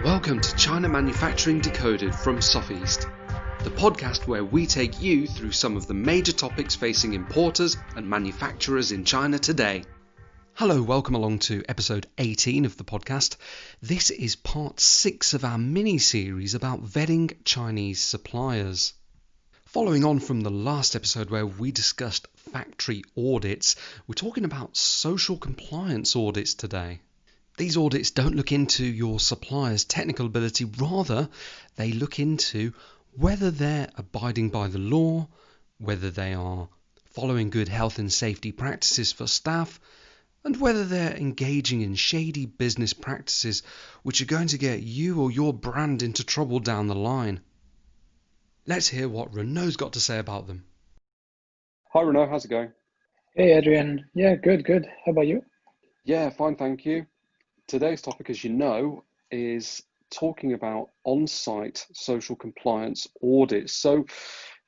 Welcome to China Manufacturing Decoded from Southeast, the podcast where we take you through some of the major topics facing importers and manufacturers in China today. Hello, welcome along to episode 18 of the podcast. This is part 6 of our mini-series about vetting Chinese suppliers. Following on from the last episode where we discussed factory audits, we're talking about social compliance audits today. These audits don't look into your supplier's technical ability, rather they look into whether they're abiding by the law, whether they are following good health and safety practices for staff, and whether they're engaging in shady business practices which are going to get you or your brand into trouble down the line. Let's hear what Renault's got to say about them. Hi Renault, how's it going? Hey Adrian, yeah, good. How about you? Yeah, fine, thank you. Today's topic, as you know, is talking about on-site social compliance audits. So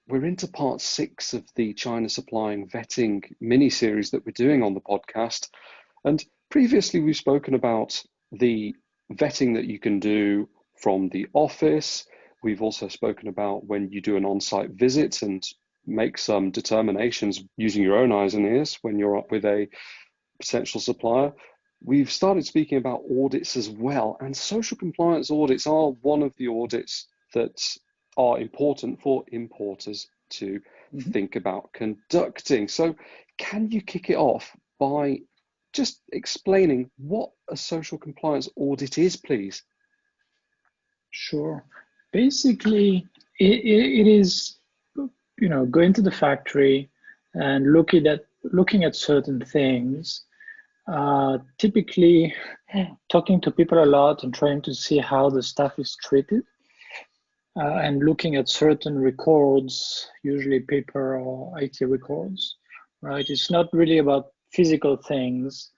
we're into part 6 of the China supplying vetting mini-series that we're doing on the podcast. And previously we've spoken about the vetting that you can do from the office. We've also spoken about when you do an on-site visit and make some determinations using your own eyes and ears when you're up with a potential supplier. We've started speaking about audits as well, and social compliance audits are one of the audits that are important for importers to think about conducting. So can you kick it off by just explaining what a social compliance audit is, please? Sure. Basically, it is, going to the factory and looking at certain things. Typically talking to people a lot and trying to see how the staff is treated, and looking at certain records, usually paper or IT records, right? It's not really about physical things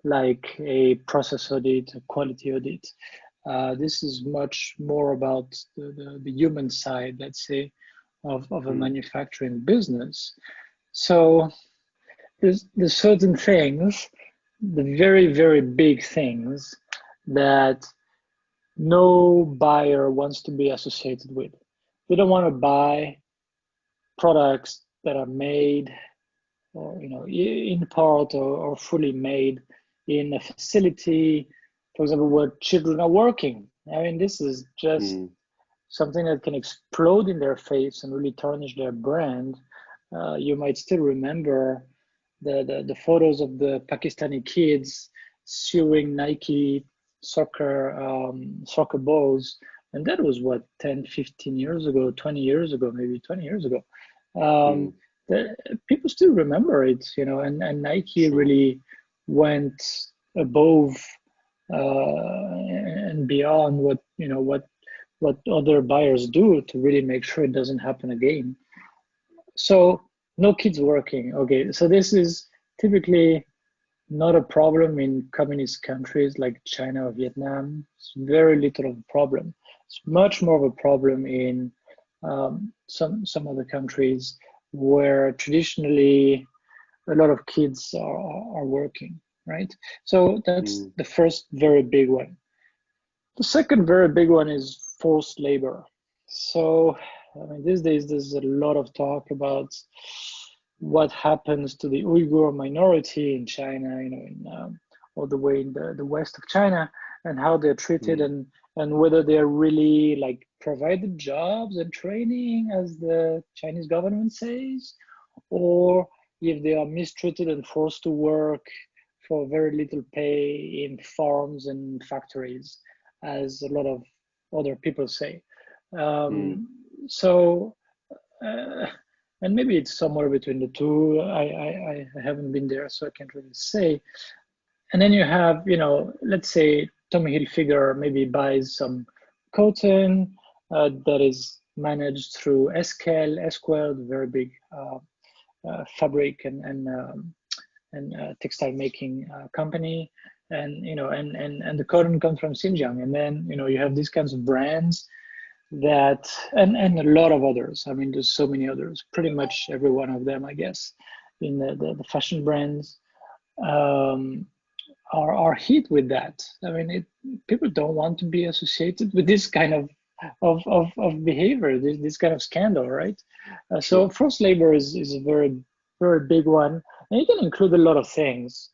like a process audit, a quality audit. This is much more about the human side, let's say, of a manufacturing business. So there's certain things, the very, very big things that no buyer wants to be associated with. They don't want to buy products that are made or in part or fully made in a facility, for example, where children are working. I mean, this is just something that can explode in their face and really tarnish their brand. You might still remember the photos of the Pakistani kids sewing Nike soccer balls, and that was what, 10, 15 years ago, 20 years ago, maybe 20 years ago. People still remember it, and Nike really went above and beyond what other buyers do to really make sure it doesn't happen again. So no kids working. Okay, so this is typically not a problem in communist countries like China or Vietnam. It's very little of a problem. It's much more of a problem in some other countries where traditionally a lot of kids are working, right? So that's the first very big one. The second very big one is forced labor. So I mean, these days there's a lot of talk about what happens to the Uyghur minority in China, all the way in the west of China, and how they're treated, and whether they're really like provided jobs and training as the Chinese government says, or if they are mistreated and forced to work for very little pay in farms and factories, as a lot of other people say. So, and maybe it's somewhere between the two. I haven't been there, so I can't really say. And then you have, let's say Tommy Hilfiger maybe buys some cotton that is managed through escalate, the very big fabric and textile making company, and and the cotton comes from Xinjiang, and then you have these kinds of brands that and a lot of others. I mean, there's so many others, pretty much every one of them, I guess, in the fashion brands are hit with that. I mean, people don't want to be associated with this kind of behavior, this kind of scandal, right? So forced labor is a very big one, and it can include a lot of things.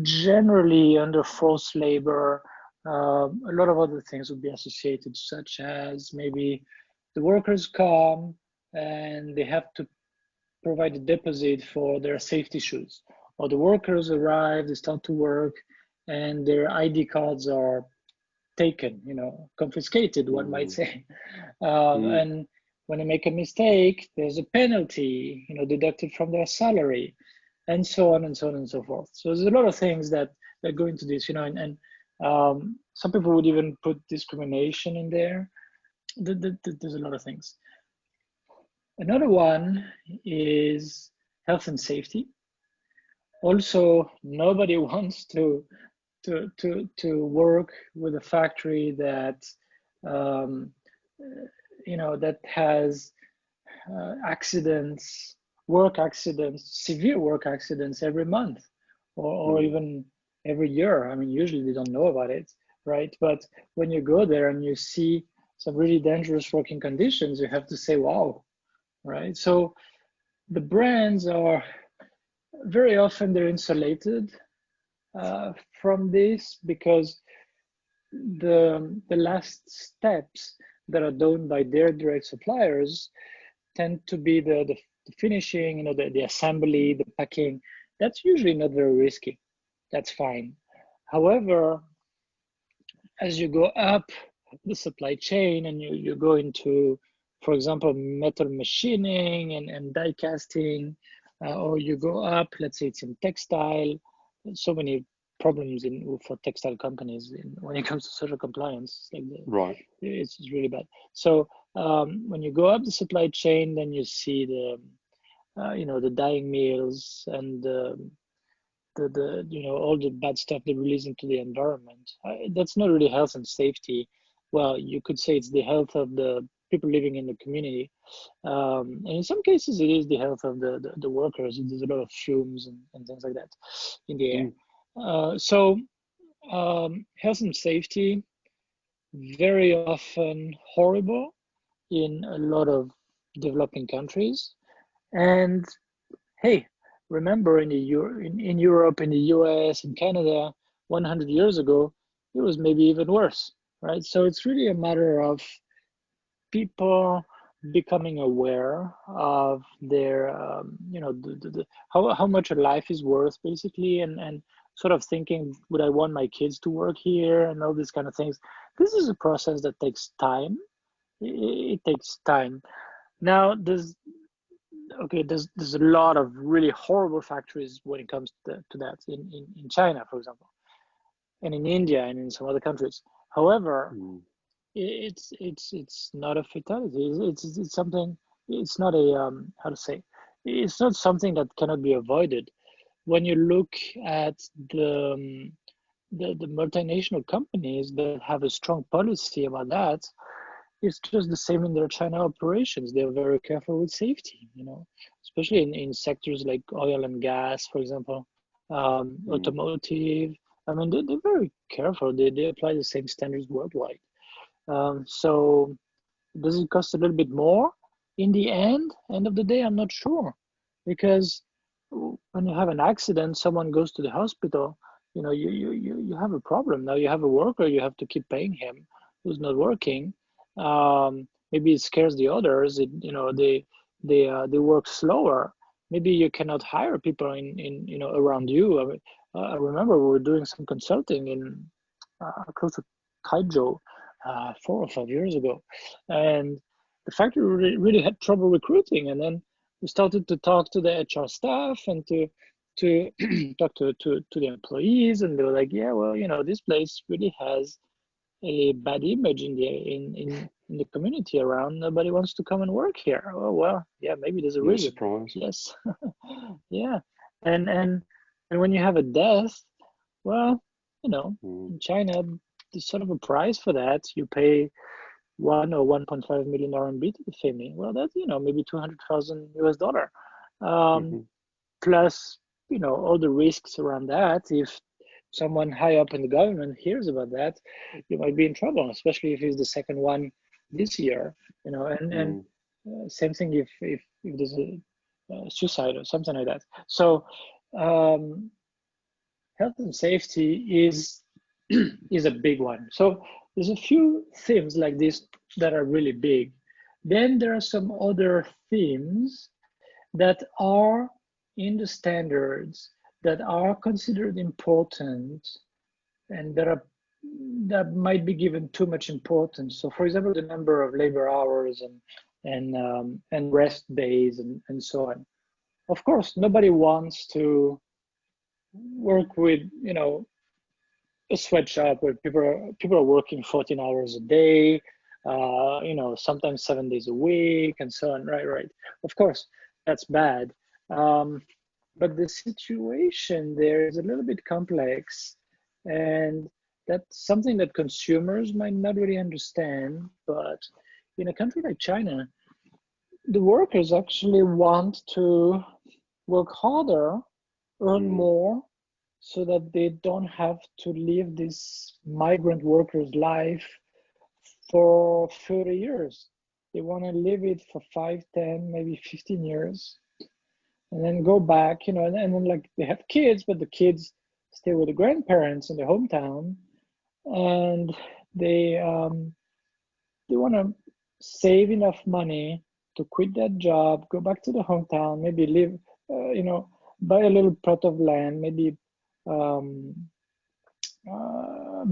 Generally, under forced labor, a lot of other things would be associated, such as maybe the workers come and they have to provide a deposit for their safety shoes, or the workers arrive, they start to work, and their ID cards are taken, confiscated, one might say. And when they make a mistake, there's a penalty, deducted from their salary, and so on and so on and so forth. So there's a lot of things that go into this, and some people would even put discrimination in there. There's a lot of things. Another one is health and safety. Also, nobody wants to work with a factory that that has accidents, work accidents, severe work accidents every month, or even every year. I mean, usually they don't know about it, right? But when you go there and you see some really dangerous working conditions, you have to say, wow, right? So the brands are very often they're insulated from this, because the last steps that are done by their direct suppliers tend to be the finishing, the assembly, the packing. That's usually not very risky. That's fine. However, as you go up the supply chain and you go into, for example, metal machining and die casting, or you go up, let's say it's in textile, so many problems for textile companies when it comes to social compliance. Right. It's really bad. So when you go up the supply chain, then you see the dyeing mills and all the bad stuff they release into the environment. That's not really health and safety. Well, you could say it's the health of the people living in the community. And in some cases, it is the health of the workers. There's a lot of fumes and things like that in the air. So health and safety, very often horrible in a lot of developing countries. And hey, remember in Europe, in the US, in Canada, 100 years ago, it was maybe even worse, right? So it's really a matter of people becoming aware of their, how much a life is worth, basically, and sort of thinking, would I want my kids to work here, and all these kind of things. This is a process that takes time. It takes time. Now, there's a lot of really horrible factories when it comes to that in China, for example, and in India and in some other countries. However, it's not a fatality. It's something. It's not a how to say. It's not something that cannot be avoided. When you look at the multinational companies that have a strong policy about that, it's just the same in their China operations. They're very careful with safety, especially in sectors like oil and gas, for example, automotive. I mean, they're very careful. They apply the same standards worldwide. So does it cost a little bit more? In the end of the day, I'm not sure, because when you have an accident, someone goes to the hospital, you have a problem. Now you have a worker, you have to keep paying him who's not working. Maybe it scares the others. They work slower. Maybe you cannot hire people in around you. I remember we were doing some consulting in close to Kaijo 4 or 5 years ago, and the factory really had trouble recruiting. And then we started to talk to the HR staff and to talk to the employees, and they were like, yeah, well, this place really has a bad image in the community around. Nobody wants to come and work here. Oh well, yeah, maybe there's a reason. Surprise. Yes. Yeah. And when you have a death, well, in China, there's sort of a price for that. You pay 1 or 1.5 million RMB to the family. Well, that's maybe 200,000 US dollar, plus all the risks around that. If someone high up in the government hears about that, you might be in trouble, especially if it's the second one this year. And same thing if there's a suicide or something like that. So health and safety is is a big one. So there's a few themes like this that are really big. Then there are some other themes that are in the standards that are considered important and that might be given too much importance. So, for example, the number of labor hours and rest days and so on. Of course, nobody wants to work with a sweatshop where people are working 14 hours a day, sometimes 7 days a week, and so on. Right. Of course, that's bad. But the situation there is a little bit complex, and that's something that consumers might not really understand. But in a country like China, the workers actually want to work harder, earn more, so that they don't have to live this migrant worker's life for 30 years. They want to live it for 5, 10, maybe 15 years, and then go back, and then like they have kids, but the kids stay with the grandparents in their hometown, and they want to save enough money to quit that job, go back to the hometown, maybe live, buy a little plot of land, maybe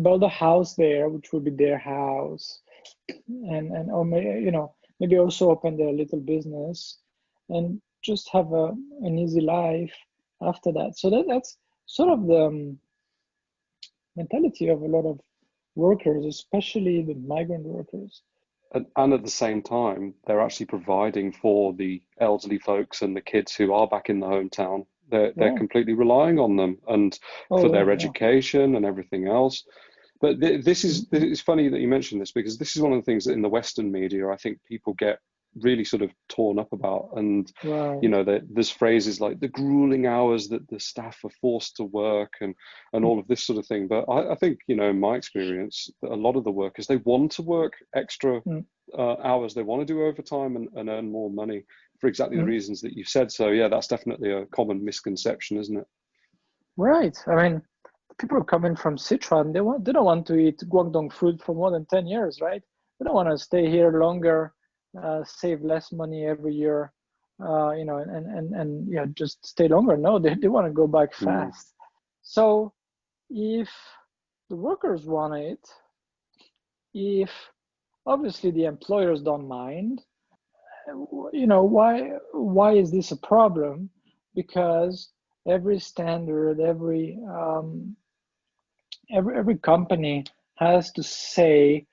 build a house there, which would be their house, and or maybe also open their little business and just have an easy life after that. So that's sort of the mentality of a lot of workers, especially the migrant workers. And at the same time, they're actually providing for the elderly folks and the kids who are back in the hometown. They're completely relying on them and for their education and everything else. But it's funny that you mentioned this, because this is one of the things that in the Western media, I think people get really sort of torn up about. And, there's phrases like the grueling hours that the staff are forced to work and all of this sort of thing. But I think, in my experience, that a lot of the workers, they want to work extra hours. They want to do overtime and earn more money for exactly the reasons that you said. So, yeah, that's definitely a common misconception, isn't it? Right. I mean, people coming from Sichuan, they don't want to eat Guangdong food for more than 10 years, right? They don't want to stay here longer, save less money every year, and just stay longer. No, they want to go back fast. So if the workers want it, if obviously the employers don't mind, why is this a problem? Because every standard, every company has to say,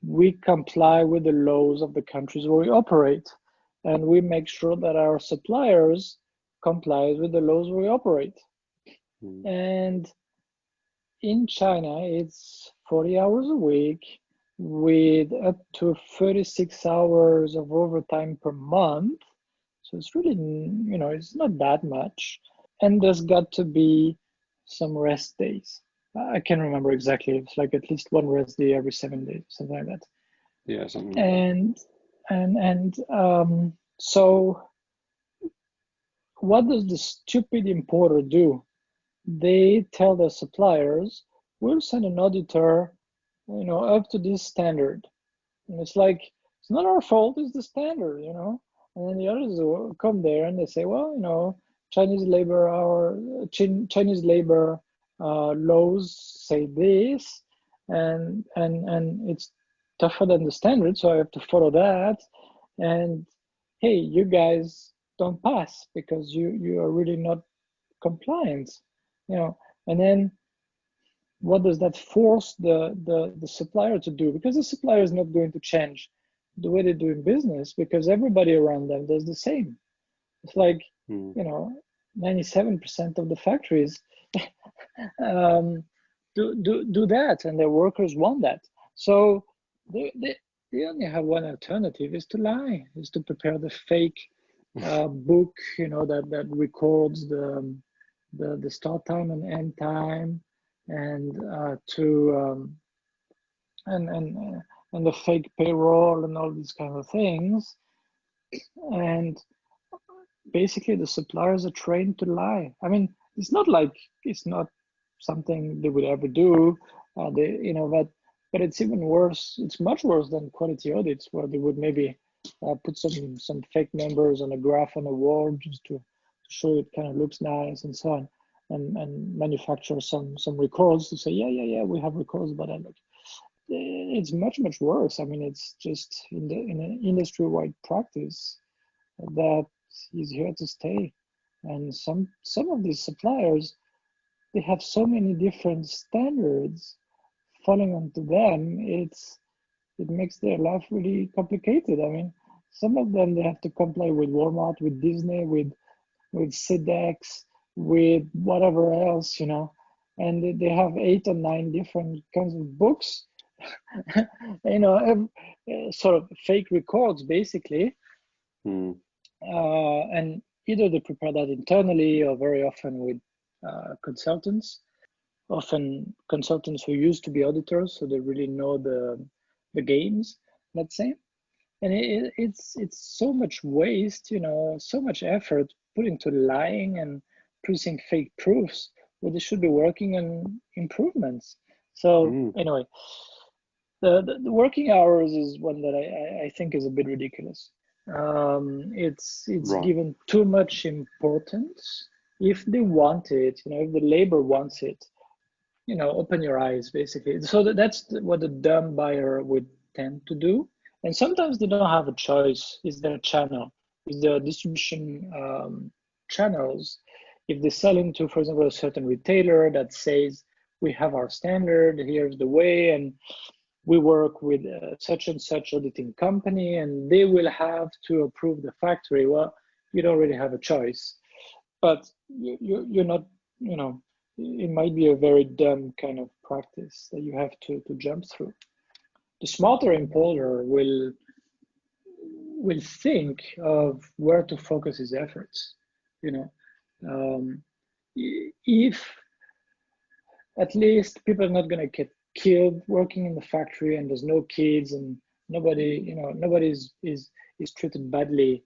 we comply with the laws of the countries where we operate, and we make sure that our suppliers comply with the laws where we operate. And in China, it's 40 hours a week with up to 36 hours of overtime per month. So it's really, it's not that much. And there's got to be some rest days. I can't remember exactly. It's like at least one rest day every 7 days, something like that. Yeah, something like that. So what does the stupid importer do? They tell their suppliers, we'll send an auditor, up to this standard. And it's like, it's not our fault, it's the standard, And then the others will come there and they say, well, Chinese labor laws say this, and it's tougher than the standard, so I have to follow that. And hey, you guys don't pass because you are really not compliant, And then what does that force the supplier to do? Because the supplier is not going to change the way they do in business, because everybody around them does the same. It's like 97% of the factories do that, and their workers want that. So they only have one alternative, is to lie, is to prepare the fake book, that records the start time and end time, and to and and and the fake payroll and all these kind of things. And basically, the suppliers are trained to lie. I mean, it's not like it's not something they would ever do. But it's even worse. It's much worse than quality audits, where they would maybe put some fake numbers on a graph on a wall just to show it kind of looks nice and so on, and manufacture some records to say, yeah, we have records, but look, it's much worse. I mean, it's just in an industry-wide practice that is here to stay. And some of these suppliers, they have so many different standards falling onto them. It makes their life really complicated. I mean, some of them, they have to comply with Walmart, with Disney, with SEDEX, with whatever else, and they have 8 or 9 different kinds of books, sort of fake records, basically. And either they prepare that internally, or very often with consultants, often consultants who used to be auditors, so they really know the games, let's say. And it's so much waste, so much effort put into lying and producing fake proofs, where they should be working on improvements. So anyway, the working hours is one that I think is a bit ridiculous. It's Right. given too much importance. If they want it, if the labor wants it, open your eyes, basically. So that's what the dumb buyer would tend to do. And sometimes they don't have a choice. Is there a channel? Is there distribution channels? If they sell into, for example, a certain retailer that says, we have our standard, here's the way, and we work with such and such auditing company, and they will have to approve the factory. Well, you don't really have a choice. But you're not, it might be a very dumb kind of practice that you have to jump through. The smarter importer will think of where to focus his efforts. If at least people are not going to get killed working in the factory, and there's no kids, and nobody is treated badly,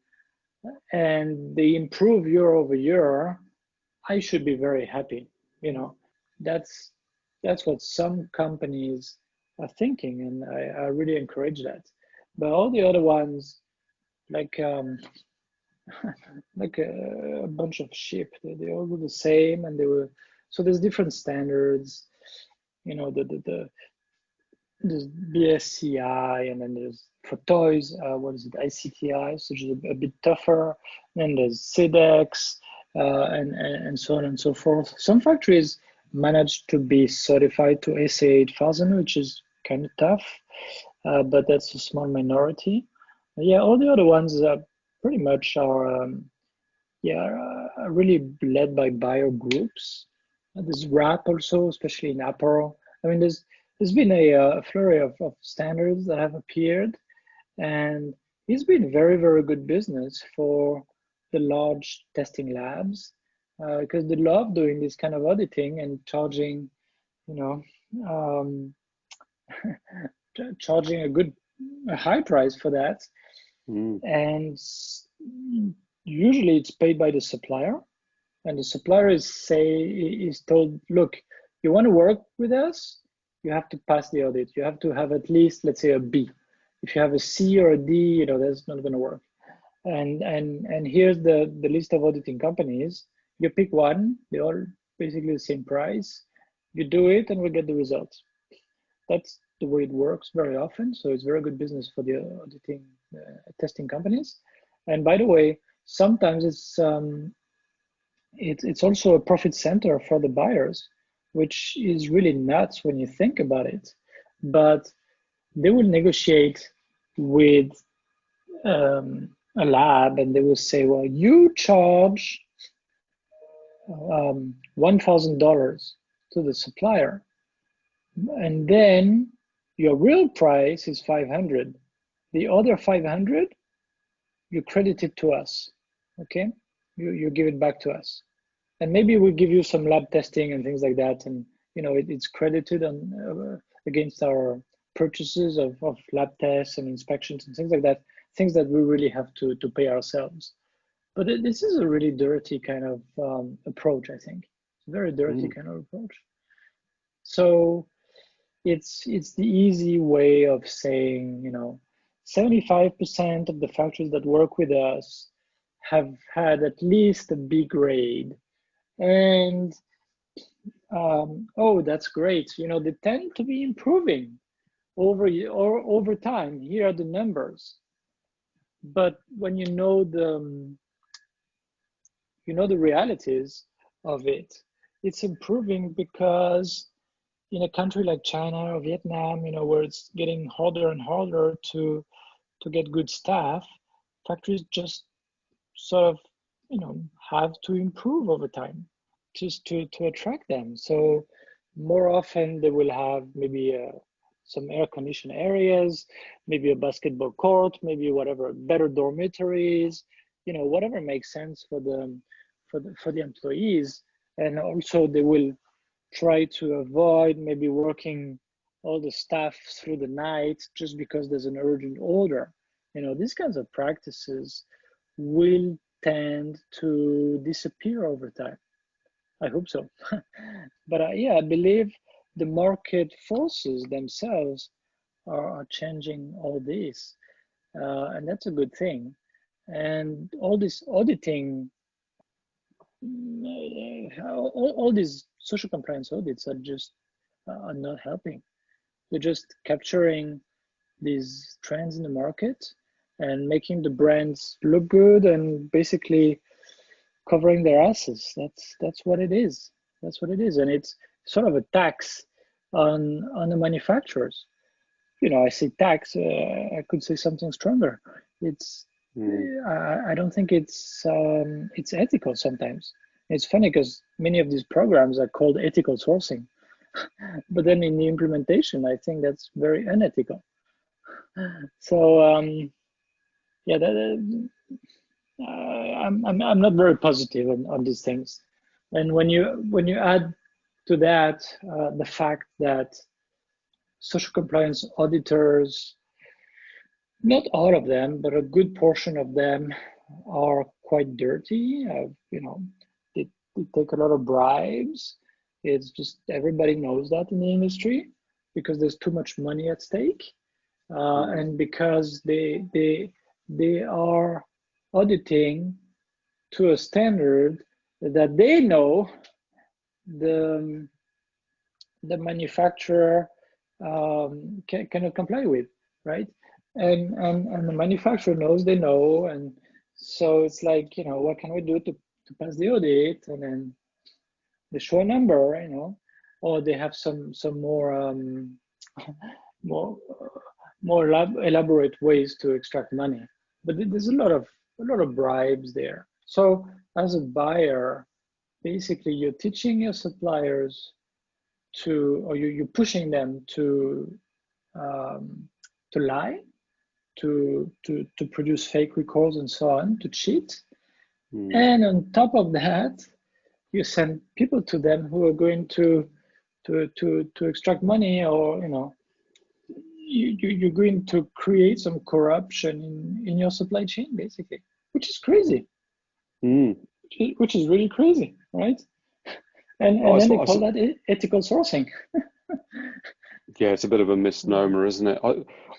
and they improve year over year, I should be very happy. That's what some companies are thinking, and I really encourage that. But all the other ones, like like a bunch of sheep, they all do the same, and so there's different standards. There's BSCI, and then there's for toys, what is it, ICTI, which is a bit tougher. Then there's SEDEX, and so on and so forth. Some factories manage to be certified to SA 8000, which is kind of tough, but that's a small minority. Yeah, all the other ones pretty much are really led by buyer groups. There's RAP also, especially in apparel. I mean, there's been a flurry of standards that have appeared, and it's been very, very good business for the large testing labs, because they love doing this kind of auditing and charging, charging a high price for that. And usually it's paid by the supplier, and the supplier is told, look, you want to work with us, you have to pass the audit. You have to have at least, let's say, a B. If you have a C or a D, that's not going to work. And here's the list of auditing companies. You pick one, they're all basically the same price. You do it, and we get the results. That's the way it works very often. So it's very good business for the auditing testing companies. And by the way, sometimes it's also a profit center for the buyers, which is really nuts when you think about it. But they will negotiate with a lab, and they will say, well, you charge $1,000 to the supplier, and then your real price is 500. The other 500, you credit it to us, okay? You give it back to us. and maybe we give you some lab testing and things like that, and it's credited on against our purchases of lab tests and inspections and things like that, things that we really have to pay ourselves. But this is a really dirty kind of approach, I think. It's a very dirty kind of approach. So it's the easy way of saying, 75% of the factories that work with us have had at least a B grade. And oh, that's great. They tend to be improving over time. Here are the numbers. But when the realities of it, it's improving because in a country like China or Vietnam, where it's getting harder and harder to get good staff, factories just sort of, have to improve over time just to attract them. So more often they will have maybe some air-conditioned areas, maybe a basketball court, maybe whatever, better dormitories, whatever makes sense for the employees. And also they will try to avoid maybe working all the staff through the night just because there's an urgent order. These kinds of practices will tend to disappear over time. I hope so. But I believe the market forces themselves are changing all this. And that's a good thing. And all this auditing, all these social compliance audits are not helping. They're just capturing these trends in the market and making the brands look good and basically covering their asses. That's what it is. That's what it is. And it's sort of a tax on the manufacturers. I say tax, I could say something stronger. It's I don't think it's ethical sometimes. It's funny because many of these programs are called ethical sourcing, but then in the implementation, I think that's very unethical. So I'm not very positive on these things. And when you add to that the fact that social compliance auditors, not all of them, but a good portion of them are quite dirty. They take a lot of bribes. It's just everybody knows that in the industry because there's too much money at stake, and because they are auditing to a standard that they know the manufacturer cannot comply with, right? And the manufacturer knows they know, and so it's like, what can we do to pass the audit? And then they show a number, or they have some more more elaborate ways to extract money. But there's a lot of bribes there. So as a buyer, basically you're teaching your suppliers or you're pushing them to lie, to produce fake records and so on, to cheat. And on top of that, you send people to them who are going to extract money, or you're going to create some corruption in your supply chain, basically, which is crazy. Which is really crazy, right? And then they call that ethical sourcing. Yeah, it's a bit of a misnomer, isn't it?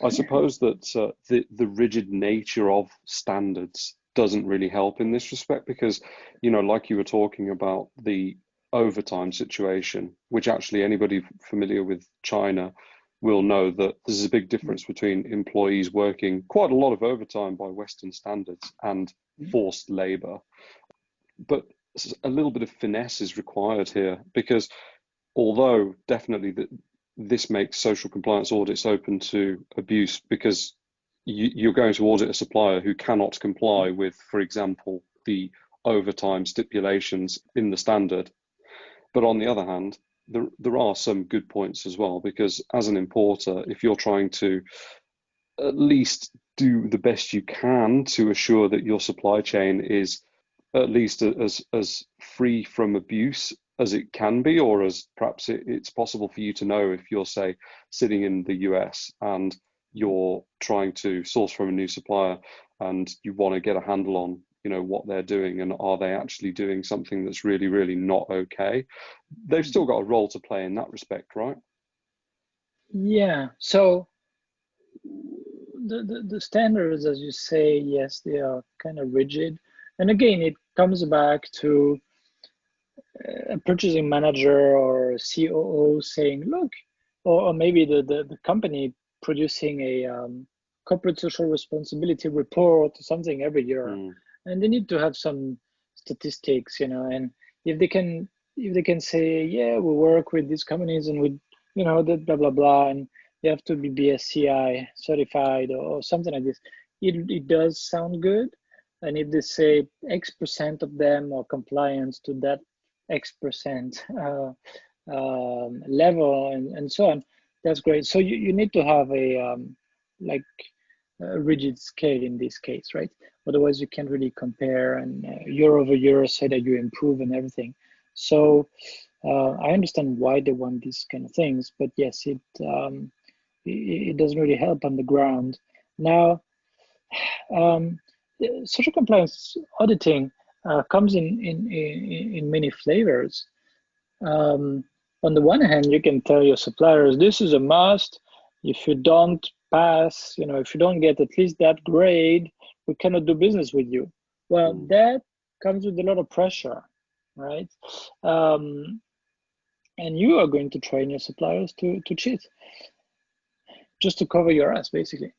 I suppose that the rigid nature of standards doesn't really help in this respect because, like you were talking about the overtime situation, which actually anybody familiar with China will know that there's a big difference between employees working quite a lot of overtime by Western standards and forced labor. But a little bit of finesse is required here because although definitely this makes social compliance audits open to abuse because you're going to audit a supplier who cannot comply with, for example, the overtime stipulations in the standard. But on the other hand, there are some good points as well, because as an importer, if you're trying to at least do the best you can to assure that your supply chain is at least as free from abuse as it can be, or as perhaps it's possible for you to know if you're, say, sitting in the US and you're trying to source from a new supplier and you want to get a handle on, what they're doing and are they actually doing something that's really, really not okay. They've still got a role to play in that respect, right? Yeah. So the standards, as you say, yes, they are kind of rigid. And again, it comes back to a purchasing manager or COO saying, look, or maybe the company producing a corporate social responsibility report or something every year. And they need to have some statistics, and if they can say, yeah, we work with these companies and we, that blah, blah, blah, and they have to be BSCI certified or something like this, it does sound good. And if they say X% of them are compliant to that X% level and so on, that's great. So you need to have a rigid scale in this case, right? Otherwise you can't really compare and year over year say that you improve and everything. So I understand why they want these kind of things, but yes, it doesn't really help on the ground. Now, social compliance auditing comes in many flavors. On the one hand, you can tell your suppliers, this is a must. If you don't pass, if you don't get at least that grade, we cannot do business with you. Well, that comes with a lot of pressure, right? And you are going to train your suppliers to cheat, just to cover your ass, basically.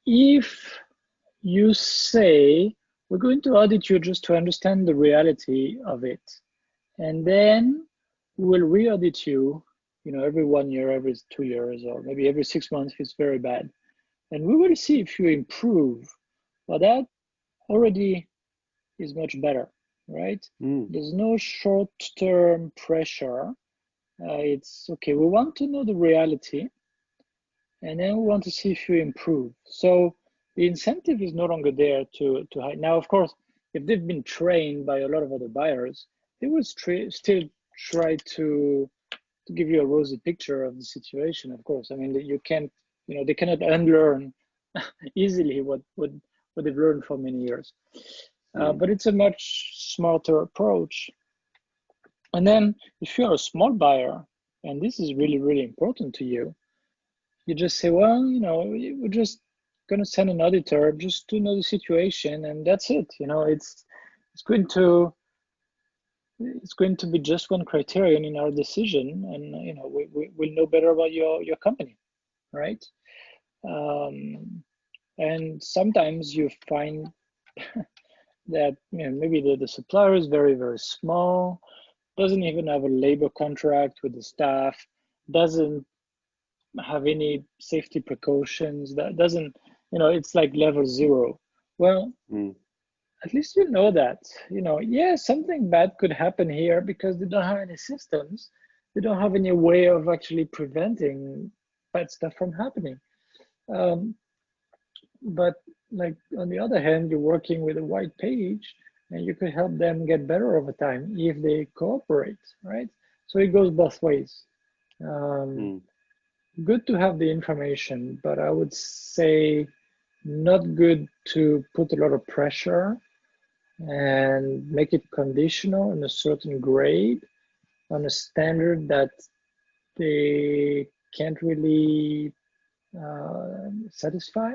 If you say, we're going to audit you just to understand the reality of it, and then we will re-audit you, every 1 year, every 2 years, or maybe every 6 months if it's very bad. And we will see if you improve. Well, that already is much better, right? There's no short-term pressure. It's okay, we want to know the reality, and then we want to see if you improve. So the incentive is no longer there to hide. Now, of course, if they've been trained by a lot of other buyers, they will still try to give you a rosy picture of the situation, of course. I mean, you can't, they cannot unlearn easily what they've learned for many years. But it's a much smarter approach. And then if you're a small buyer, and this is really, really important to you, you just say, well, we're just going to send an auditor just to know the situation, and that's it. It's going to be just one criterion in our decision, and we'll know better about your company, right? And sometimes you find that maybe the supplier is very, very small, doesn't even have a labor contract with the staff, doesn't have any safety precautions, that doesn't, it's like level 0. Well, at least that, yeah, something bad could happen here because they don't have any systems. They don't have any way of actually preventing bad stuff from happening. But like on the other hand, you're working with a white page and you could help them get better over time if they cooperate, right? So it goes both ways. Good to have the information, but I would say not good to put a lot of pressure and make it conditional in a certain grade on a standard that they can't really satisfy,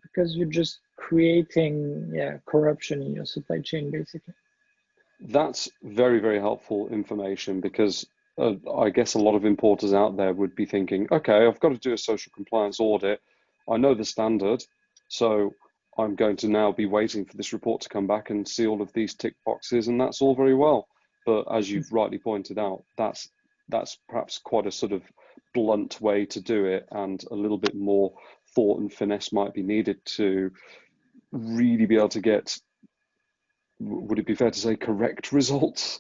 because you're just creating corruption in your supply chain, basically. That's very, very helpful information, because I guess a lot of importers out there would be thinking, okay, I've got to do a social compliance audit. I know the standard, so I'm going to now be waiting for this report to come back and see all of these tick boxes, and that's all very well. But as you've rightly pointed out, that's perhaps quite a sort of blunt way to do it, and a little bit more thought and finesse might be needed to really be able to get, would it be fair to say, correct results?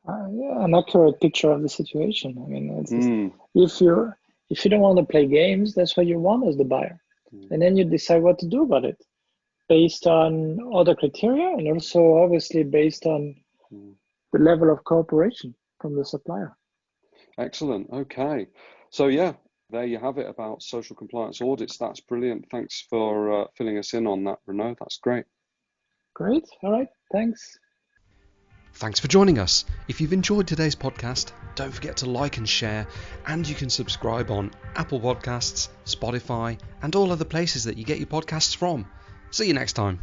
Yeah, an accurate picture of the situation. I mean, if you don't want to play games, that's what you want as the buyer, and then you decide what to do about it. based on other criteria and also obviously based on the level of cooperation from the supplier. Excellent. Okay. So yeah, there you have it about social compliance audits. That's brilliant. Thanks for filling us in on that, Renaud. That's great. Great. All right. Thanks. Thanks for joining us. If you've enjoyed today's podcast, don't forget to like and share, and you can subscribe on Apple Podcasts, Spotify, and all other places that you get your podcasts from. See you next time.